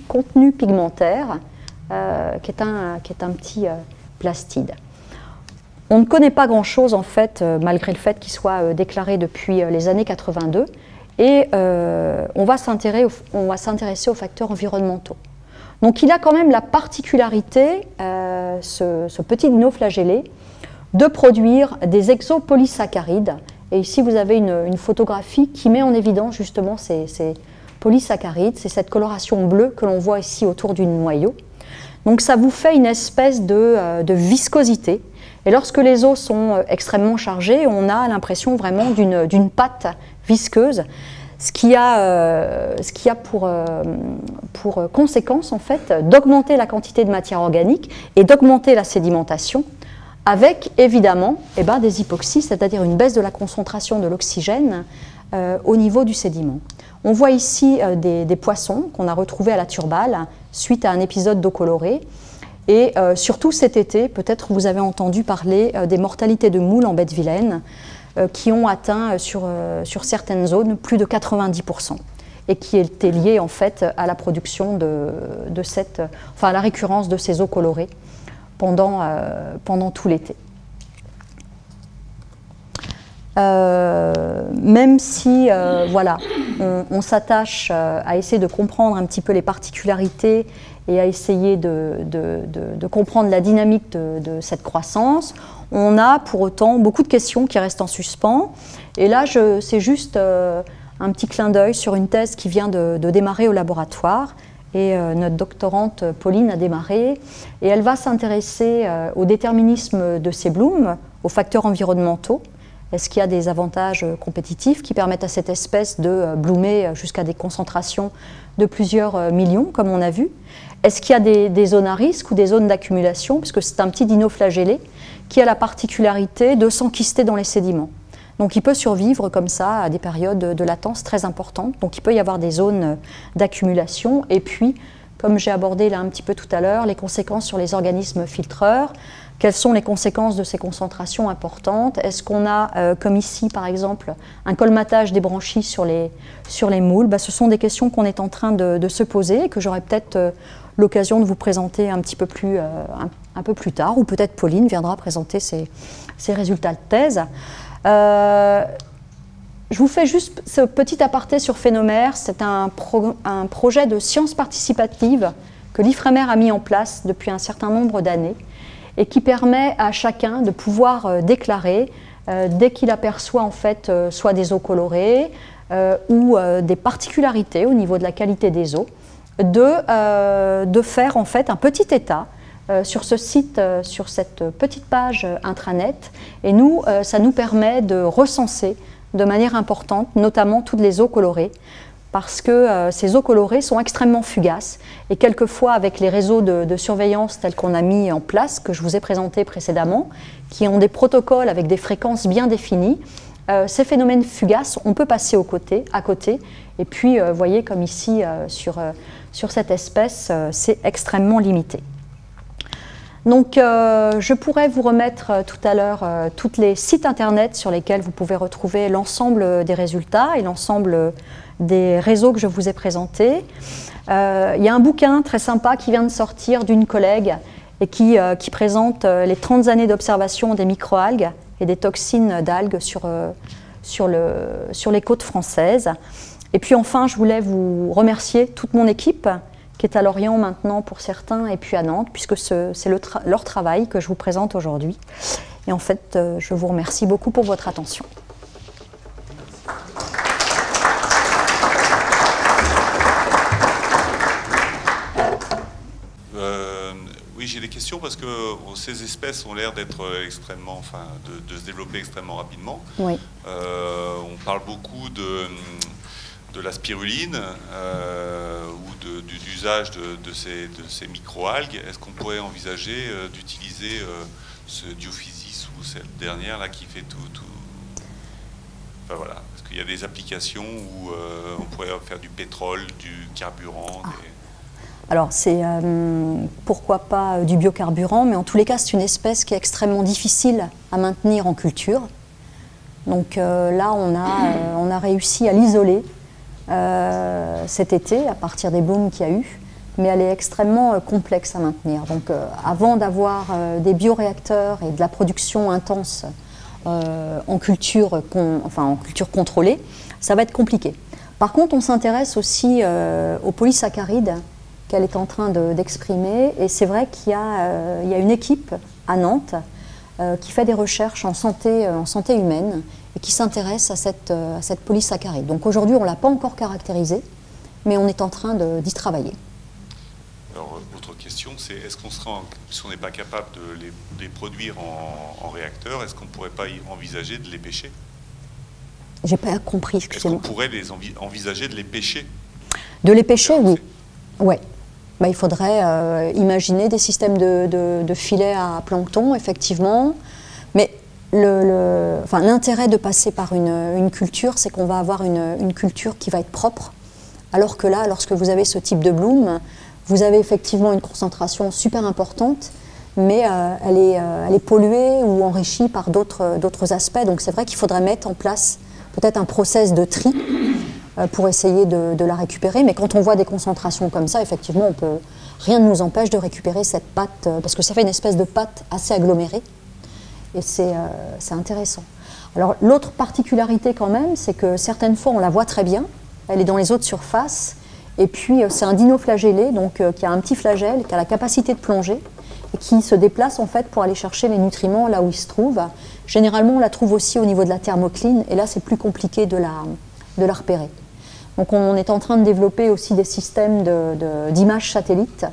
contenu pigmentaire, qui est un petit plastide. On ne connaît pas grand-chose, en fait, malgré le fait qu'il soit déclaré depuis les années 82, et on va s'intéresser aux facteurs environnementaux. Donc il a quand même la particularité, ce petit dinoflagellé, de produire des exopolysaccharides. Et ici, vous avez une photographie qui met en évidence justement ces polysaccharides. C'est cette coloration bleue que l'on voit ici autour du noyau. Donc ça vous fait une espèce de viscosité. Et lorsque les eaux sont extrêmement chargées, on a l'impression vraiment d'une pâte visqueuse, ce qui a pour conséquence en fait d'augmenter la quantité de matière organique et d'augmenter la sédimentation, avec évidemment des hypoxies, c'est-à-dire une baisse de la concentration de l'oxygène au niveau du sédiment. On voit ici des poissons qu'on a retrouvés à la Turballe suite à un épisode d'eau colorée. Et surtout cet été, peut-être vous avez entendu parler des mortalités de moules en baie de Vilaine qui ont atteint sur certaines zones plus de 90% et qui étaient liées en fait à la production à la récurrence de ces eaux colorées pendant tout l'été. Même si on s'attache à essayer de comprendre un petit peu les particularités et à essayer de comprendre la dynamique de cette croissance, on a pour autant beaucoup de questions qui restent en suspens. Et là, c'est juste un petit clin d'œil sur une thèse qui vient de démarrer au laboratoire. Et notre doctorante Pauline a démarré, et elle va s'intéresser au déterminisme de ces blooms, aux facteurs environnementaux. Est-ce qu'il y a des avantages compétitifs qui permettent à cette espèce de bloomer jusqu'à des concentrations de plusieurs millions, comme on a vu? Est-ce qu'il y a des zones à risque ou des zones d'accumulation, puisque c'est un petit dinoflagellé qui a la particularité de s'enquister dans les sédiments. Donc il peut survivre comme ça à des périodes de latence très importantes. Donc il peut y avoir des zones d'accumulation. Et puis, comme j'ai abordé là un petit peu tout à l'heure, les conséquences sur les organismes filtreurs. Quelles sont les conséquences de ces concentrations importantes? Est-ce qu'on a, comme ici par exemple, un colmatage des branchies sur les moules? Ce sont des questions qu'on est en train de se poser et que j'aurai peut-être l'occasion de vous présenter un peu plus tard, ou peut-être Pauline viendra présenter ses résultats de thèse. Je vous fais juste ce petit aparté sur Phénomère. C'est un projet de science participative que l'Ifremer a mis en place depuis un certain nombre d'années et qui permet à chacun de pouvoir déclarer, dès qu'il aperçoit en fait soit des eaux colorées ou des particularités au niveau de la qualité des eaux, de faire en fait un petit état sur ce site, sur cette petite page intranet. Et nous, ça nous permet de recenser de manière importante, notamment toutes les eaux colorées, parce que ces eaux colorées sont extrêmement fugaces et quelquefois avec les réseaux de surveillance tels qu'on a mis en place, que je vous ai présentés précédemment, qui ont des protocoles avec des fréquences bien définies, ces phénomènes fugaces, on peut passer à côté. Et puis, vous voyez comme ici, sur cette espèce, c'est extrêmement limité. Donc, je pourrais vous remettre tout à l'heure tous les sites internet sur lesquels vous pouvez retrouver l'ensemble des résultats et l'ensemble des réseaux que je vous ai présentés. Il y a un bouquin très sympa qui vient de sortir d'une collègue et qui présente les 30 années d'observation des microalgues et des toxines d'algues sur les côtes françaises. Et puis enfin, je voulais vous remercier toute mon équipe qui est à Lorient maintenant pour certains et puis à Nantes, puisque c'est leur travail que je vous présente aujourd'hui. Et en fait, je vous remercie beaucoup pour votre attention. Oui, j'ai des questions parce que ces espèces ont l'air d'être extrêmement, enfin, de se développer extrêmement rapidement. Oui. On parle beaucoup de la spiruline ou d'usage de ces microalgues. Est-ce qu'on pourrait envisager d'utiliser ce Diophysis ou cette dernière là qui fait tout... Enfin voilà, est-ce qu'il y a des applications où on pourrait faire du pétrole, du carburant Alors, c'est pourquoi pas du biocarburant, mais en tous les cas, c'est une espèce qui est extrêmement difficile à maintenir en culture. Donc là, on a réussi à l'isoler cet été, à partir des blooms qu'il y a eu, mais elle est extrêmement complexe à maintenir. Donc avant d'avoir des bioréacteurs et de la production intense en culture contrôlée, ça va être compliqué. Par contre, on s'intéresse aussi aux polysaccharides qu'elle est en train d'exprimer, et c'est vrai qu'il y a une équipe à Nantes qui fait des recherches en santé humaine et qui s'intéresse à cette polysaccharide. Donc aujourd'hui, on ne l'a pas encore caractérisée, mais on est en train d'y travailler. Alors, autre question, c'est est-ce qu'on serait, si on n'est pas capable de les produire en réacteur, est-ce qu'on ne pourrait pas y envisager de les pêcher? J'ai pas compris, excusez-moi. Est-ce qu'on pourrait envisager de les pêcher? De les pêcher, oui. Ouais. Bah, il faudrait imaginer des systèmes de filets à plancton, effectivement. Mais l'intérêt de passer par une culture, c'est qu'on va avoir une culture qui va être propre. Alors que là, lorsque vous avez ce type de bloom, vous avez effectivement une concentration super importante, mais elle est polluée ou enrichie par d'autres aspects. Donc c'est vrai qu'il faudrait mettre en place peut-être un process de tri pour essayer de la récupérer. Mais quand on voit des concentrations comme ça, effectivement, rien ne nous empêche de récupérer cette pâte, parce que ça fait une espèce de pâte assez agglomérée. Et c'est intéressant. Alors l'autre particularité quand même, c'est que certaines fois on la voit très bien, elle est dans les eaux de surface, et puis c'est un dinoflagellé, donc qui a un petit flagelle, qui a la capacité de plonger, et qui se déplace en fait pour aller chercher les nutriments là où il se trouve. Généralement on la trouve aussi au niveau de la thermocline, et là c'est plus compliqué de la repérer. Donc on est en train de développer aussi des systèmes d'images satellites,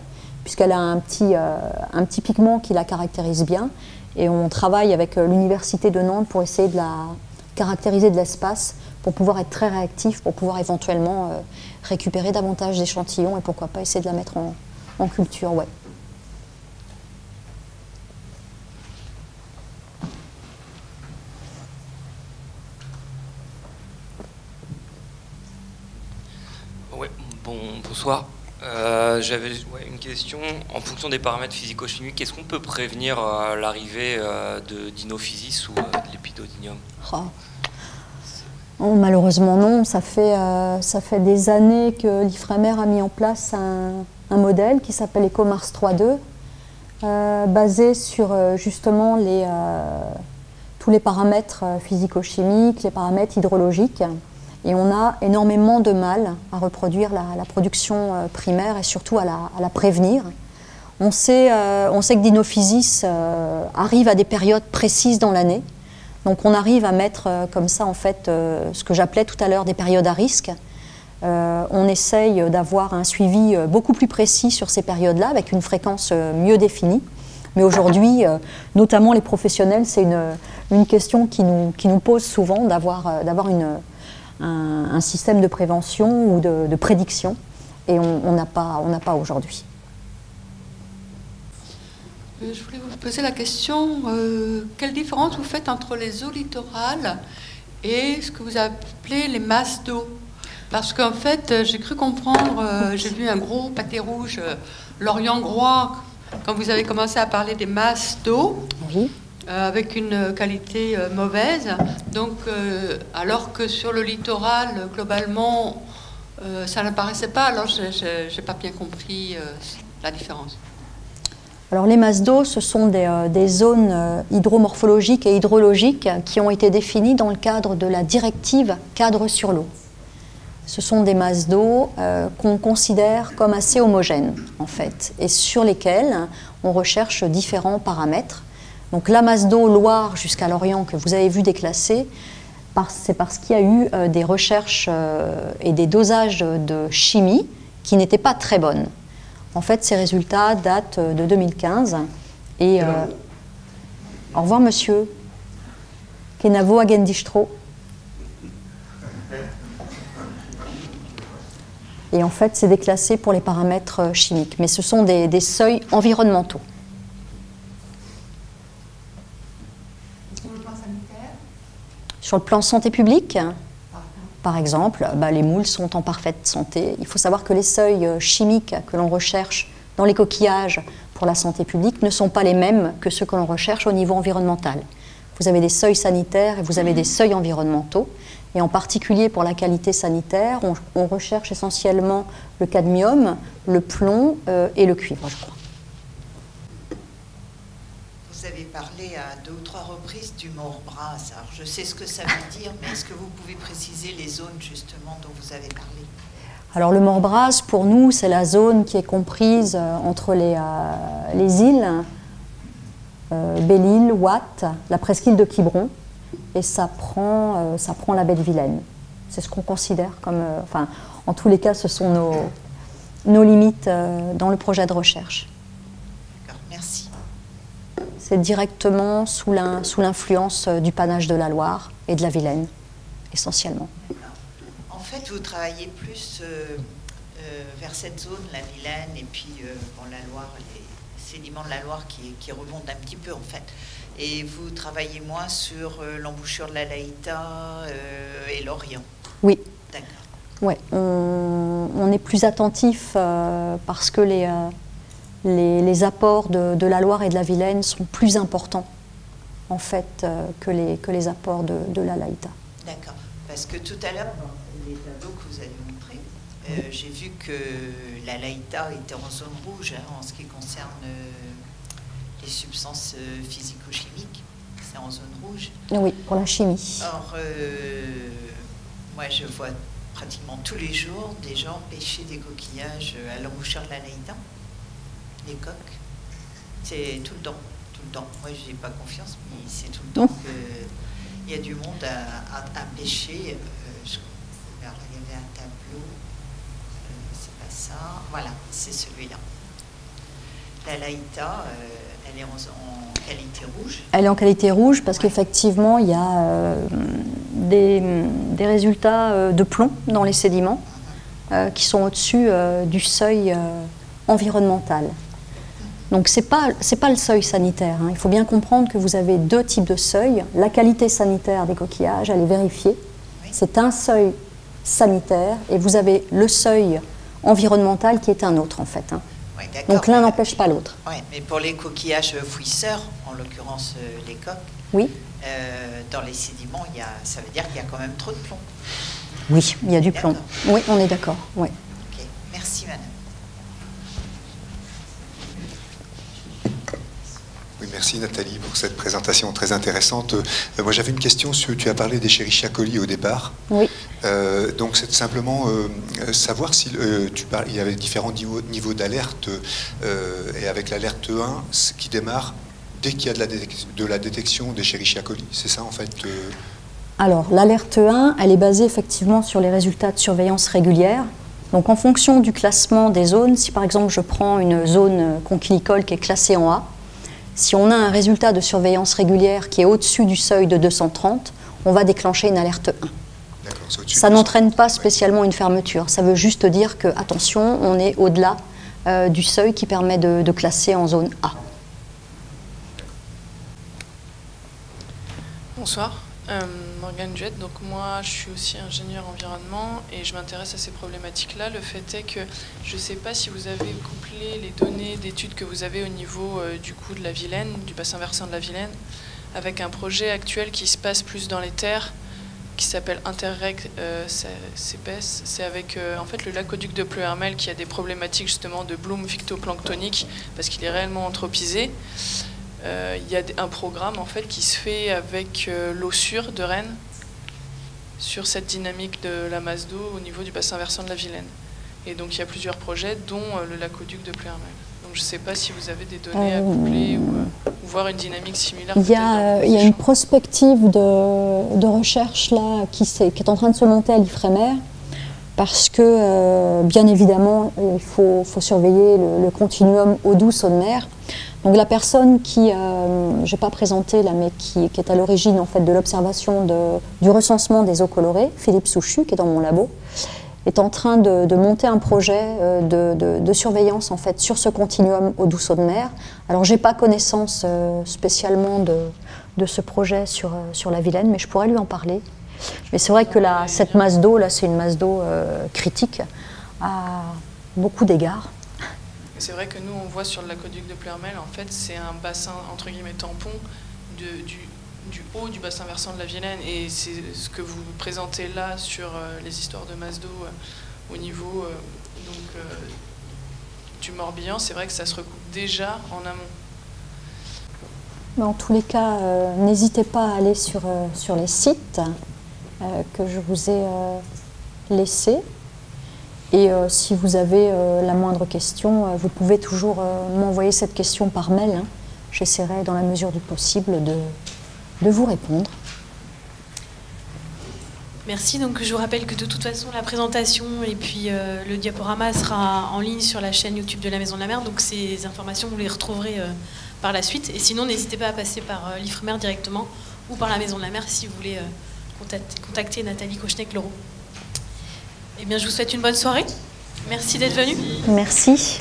puisqu'elle a un petit pigment qui la caractérise bien. Et on travaille avec l'Université de Nantes pour essayer de la caractériser de l'espace, pour pouvoir être très réactif, pour pouvoir éventuellement récupérer davantage d'échantillons et pourquoi pas essayer de la mettre en culture. Ouais. Ouais, bonsoir. J'avais une question. En fonction des paramètres physico-chimiques, est-ce qu'on peut prévenir l'arrivée de dinophysis ou de l'épidodinium? Oh, malheureusement non. Ça fait des années que l'Ifremer a mis en place un modèle qui s'appelle EcoMars 3.2, basé sur justement tous les paramètres physico-chimiques, les paramètres hydrologiques. Et on a énormément de mal à reproduire la production primaire et surtout à la prévenir. On sait que dinophysis arrive à des périodes précises dans l'année. Donc on arrive à mettre comme ça en fait ce que j'appelais tout à l'heure des périodes à risque. On essaye d'avoir un suivi beaucoup plus précis sur ces périodes-là avec une fréquence mieux définie. Mais aujourd'hui, notamment les professionnels, c'est une question qui nous pose souvent d'avoir un système de prévention ou de prédiction, et on n'a pas aujourd'hui. Je voulais vous poser la question, quelle différence vous faites entre les eaux littorales et ce que vous appelez les masses d'eau? Parce qu'en fait, j'ai cru comprendre, j'ai vu un gros pâté rouge lorient-groix quand vous avez commencé à parler des masses d'eau. Oui. Avec une qualité mauvaise, donc alors que sur le littoral, globalement, ça n'apparaissait pas, alors je n'ai pas bien compris la différence. Alors les masses d'eau, ce sont des zones hydromorphologiques et hydrologiques qui ont été définies dans le cadre de la directive cadre sur l'eau. Ce sont des masses d'eau qu'on considère comme assez homogènes, en fait, et sur lesquelles on recherche différents paramètres. Donc la masse d'eau Loire jusqu'à Lorient que vous avez vu déclassée, c'est parce qu'il y a eu des recherches et des dosages de chimie qui n'étaient pas très bonnes. En fait, ces résultats datent de 2015. Et au revoir, monsieur. Kenavo Agendistro. Et en fait, c'est déclassé pour les paramètres chimiques. Mais ce sont des seuils environnementaux. Sur le plan sanitaire? Sur le plan santé publique, par exemple, les moules sont en parfaite santé. Il faut savoir que les seuils chimiques que l'on recherche dans les coquillages pour la santé publique ne sont pas les mêmes que ceux que l'on recherche au niveau environnemental. Vous avez des seuils sanitaires et vous avez des seuils environnementaux. Et en particulier pour la qualité sanitaire, on recherche essentiellement le cadmium, le plomb et le cuivre, je crois. Vous avez parlé à 2 ou 3 reprises du Mort-Brasse. Alors je sais ce que ça veut dire, mais est-ce que vous pouvez préciser les zones justement dont vous avez parlé? Alors le Mort-Brasse, pour nous, c'est la zone qui est comprise entre les îles Belle-Île, Watt, la presqu'île de Quiberon, et ça prend la baie de Vilaine. C'est ce qu'on considère comme... en tous les cas, ce sont nos limites dans le projet de recherche. D'accord, merci. C'est directement sous l'influence du panache de la Loire et de la Vilaine, essentiellement. En fait, vous travaillez plus vers cette zone, la Vilaine, et puis la Loire, les sédiments de la Loire qui remontent un petit peu, en fait. Et vous travaillez moins sur l'embouchure de la Laïta et l'Orient. Oui. D'accord. Ouais, on est plus attentif parce que les apports de la Loire et de la Vilaine sont plus importants, en fait, que les apports de la Laïta. D'accord. Parce que tout à l'heure, dans les tableaux que vous avez montrés, j'ai vu que la Laïta était en zone rouge en ce qui concerne les substances physico-chimiques. C'est en zone rouge. Oui, pour la chimie. Or, moi, je vois pratiquement tous les jours des gens pêcher des coquillages à l'embouchure de la Laïta, les coques. C'est tout le temps, tout le temps. Moi, je n'ai pas confiance, mais c'est tout le temps qu'il y a du monde à pêcher. Alors, il y avait un tableau, c'est pas ça. Voilà, c'est celui-là. La Laïta, elle est en qualité rouge. Elle est en qualité rouge parce qu'effectivement, il y a des résultats de plomb dans les sédiments qui sont au-dessus du seuil environnemental. Donc, ce n'est pas le seuil sanitaire. Il faut bien comprendre que vous avez 2 types de seuils. La qualité sanitaire des coquillages, elle est vérifiée. Oui. C'est un seuil sanitaire et vous avez le seuil environnemental qui est un autre, en fait. Oui, donc l'un n'empêche pas l'autre. Oui, mais pour les coquillages fouisseurs, en l'occurrence les coques, oui. Dans les sédiments, ça veut dire qu'il y a quand même trop de plomb. Oui, il y a du plomb. Oui, on est d'accord. Oui. Okay. Merci, madame. Oui, merci Nathalie pour cette présentation très intéressante. Moi j'avais une question sur, tu as parlé d'Escherichia coli au départ. Oui. Donc c'est simplement savoir si il y avait différents niveaux d'alerte et avec l'alerte 1 qui démarre dès qu'il y a de la détection d'Escherichia coli. C'est ça en fait Alors l'alerte 1, elle est basée effectivement sur les résultats de surveillance régulière. Donc en fonction du classement des zones, si par exemple je prends une zone conchilicole qui est classée en A, si on a un résultat de surveillance régulière qui est au-dessus du seuil de 230, on va déclencher une alerte 1. Ça n'entraîne pas spécialement une fermeture. Ça veut juste dire que, attention, on est au-delà du seuil qui permet de classer en zone A. Bonsoir, Morgane Duette. Donc moi, je suis aussi ingénieur environnement et je m'intéresse à ces problématiques-là. Le fait est que je ne sais pas si vous avez couplé les données d'études que vous avez au niveau du coup de la Vilaine, du bassin versant de la Vilaine, avec un projet actuel qui se passe plus dans les terres, qui s'appelle Interreg CPS. C'est avec en fait le lacoduc de Pleuhermel qui a des problématiques justement de bloom phytoplanctonique parce qu'il est réellement anthropisé. Il y a un programme en fait qui se fait avec l'eau sûre de Rennes sur cette dynamique de la masse d'eau au niveau du bassin versant de la Vilaine. Et donc il y a plusieurs projets dont le lacoduc de Pleuhermel. Donc je ne sais pas si vous avez des données à coupler ou voir une dynamique similaire. Il y a une prospective de recherche là, qui est en train de se monter à l'Ifremer parce que, bien évidemment, il faut surveiller le continuum eau-douce-eau-de-mer. Donc la personne qui, je ne vais pas présenter là, mais qui est à l'origine en fait, de l'observation du recensement des eaux colorées, Philippe Souchu, qui est dans mon labo, est en train de monter un projet de surveillance en fait, sur ce continuum eau-douce-eau-de-mer. Alors je n'ai pas connaissance spécialement de ce projet sur la Vilaine, mais je pourrais lui en parler. Mais c'est vrai que cette masse d'eau, là, c'est une masse d'eau critique à beaucoup d'égards. C'est vrai que nous, on voit sur l'aqueduc de Pleurmel, en fait, c'est un bassin, entre guillemets, tampon du haut du bassin versant de la Vilaine. Et c'est ce que vous présentez là sur les histoires de masse d'eau au niveau du Morbihan. C'est vrai que ça se recoupe déjà en amont. En tous les cas, n'hésitez pas à aller sur les sites que je vous ai laissés. Et si vous avez la moindre question, vous pouvez toujours m'envoyer cette question par mail. Hein. J'essaierai, dans la mesure du possible, de vous répondre. Merci. Donc, je vous rappelle que de toute façon, la présentation et puis le diaporama sera en ligne sur la chaîne YouTube de la Maison de la Mer. Donc, ces informations, vous les retrouverez par la suite. Et sinon, n'hésitez pas à passer par l'Ifremer directement ou par la Maison de la Mer si vous voulez contacter Nathalie Cochenet-Cloro. Eh bien, je vous souhaite une bonne soirée. Merci d'être venu. Merci.